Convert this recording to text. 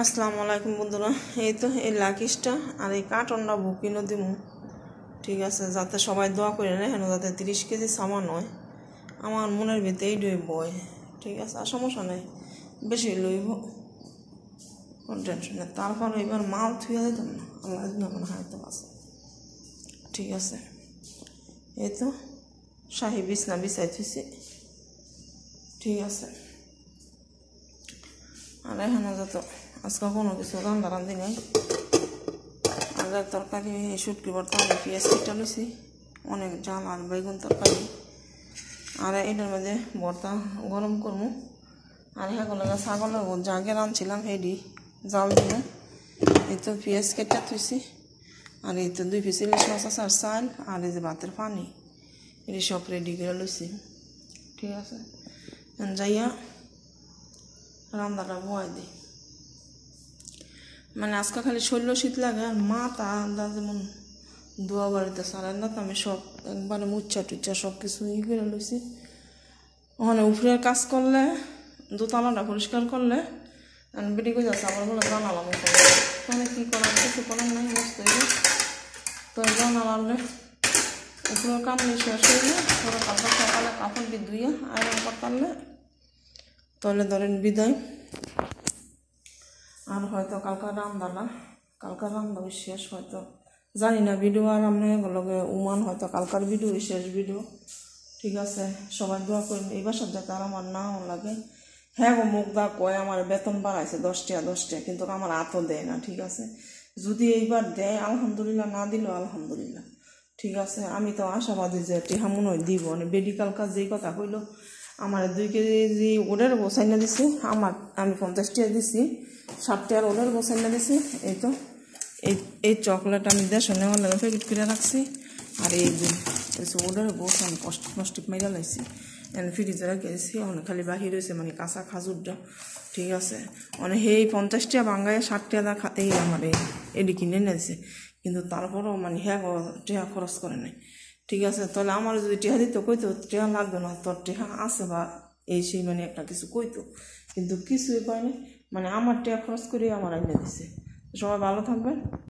আসসালামু আলাইকুম বন্ধুরা। এই তো এই লাকিসটা আর এই কার্টনটা বুকিনও দিব, ঠিক আছে, যাতে সবাই দোয়া করে নেয় হেন, যাতে 30 কেজি সামান হয়। আমার মনের ভিতরে এইটাই বয়, ঠিক আছে, আর সমস্যা নেই, বেশি লইব, কোনো টেনশন নেই। তারপর এবার মাল থুয়ে দিতাম না, আল্লাহ মনে হাইতে আছে, ঠিক আছে। এই তো শাহি বিছনা বিছাই থুইছি, ঠিক আছে। আর এখানে যত আজকে কোনো কিছু রান্না রান্ধি নাই। আর তরকারি শুটকি ভর্তা, আমি পেঁয়াজ কেটে লইছি, অনেক জাল আর বেগুন তরকারি। আর এটার মধ্যে ভর্তা গরম করবো। আর হ্যাঁ ছাগলের জাগে রাঁধছিলাম হেডি জাল দিব। এই তো পেঁয়াজ কেটে থুইছি। আর এই তো 2 পিস ইলিশ মাছ আছে, আর চাল, আর এই যে ভাতের পানি, এটি সব রেডি করে লইছি, ঠিক আছে। যাইয়া রান্নাটা বয়াই দিই। মানে আজকে খালি শরীর শীত লাগে, আর মাথা আন্দাজ যেমন দোয়া বাড়িতে সারেন না, তো আমি সব একবারে মুচ্ছা টুচ্ছা সব কিছু করে লইছি। ওখানে উপরের কাজ করলে, দোতলাটা পরিষ্কার করলে বেটি কই যাচ্ছে আমার বলে জানালাম, ওখানে কী করার কিছু করার নাই, বুঝতে হবে। তো জানালালে উপরের কাম শেষ হইলে ওরা কালকে সকালে কাপড় দিয়ে ধুইয়া আয়রন করতালে তাহলে ধরেন বিদায়। আর হয়তো কালকার রান্না শেষ, হয়তো জানি না, ভিডিও আর আমি লগে উমান হয়তো কালকার ভিডিও শেষ ভিডিও, ঠিক আছে। সবাই দোয়া করেন এই বাসার যাতে আর আমার নাও লাগে। হ্যাঁ গো, মুখ দা কয় আমার বেতন বাড়াইছে 10 টাকা, কিন্তু আমার হাতও দেয় না, ঠিক আছে। যদি এইবার দেয় আলহামদুলিল্লাহ, না দিল আলহামদুলিল্লাহ, ঠিক আছে। আমি তো আশাবাদী যে টিহা মনে হয় দিব। মেডিকেল কাজ যেই কথা কইল, আমার 2 কেজি ওদের বসাইনা দিছি, আমি 50 টাকা দিছি, 60 টাকার ওদের বসাইনা দিছি। এই তো এই চকলেট আমি দেড়শো নেওয়ার লাগে প্যাকেট করে রাখছি। আর এই ওদের বস আমি প্লাস্টিক মাইরা লাইছি, ফ্রিজে রেখেছি, অনেক খালি বাহির হয়েছে, মানে কাঁচা খাজুরটা, ঠিক আছে। মানে সেই 50 টাকা বাঙ্গায় 60 টাকা খাতেই আমার এডি কিনে নিয়েছে, কিন্তু তারপরেও মানে হ্যাঁ টেহা খরচ করে নাই, ঠিক আছে। তাহলে আমার যদি টেহা দিত কইতো টেহা লাগবে না, তোর টেহা আছে বা এই সেই, মানে একটা কিছু কইতো, কিন্তু কিছুই কয়নি, মানে আমার টেহা খরচ করে আমার আইনে দিছে। সবাই ভালো থাকবেন।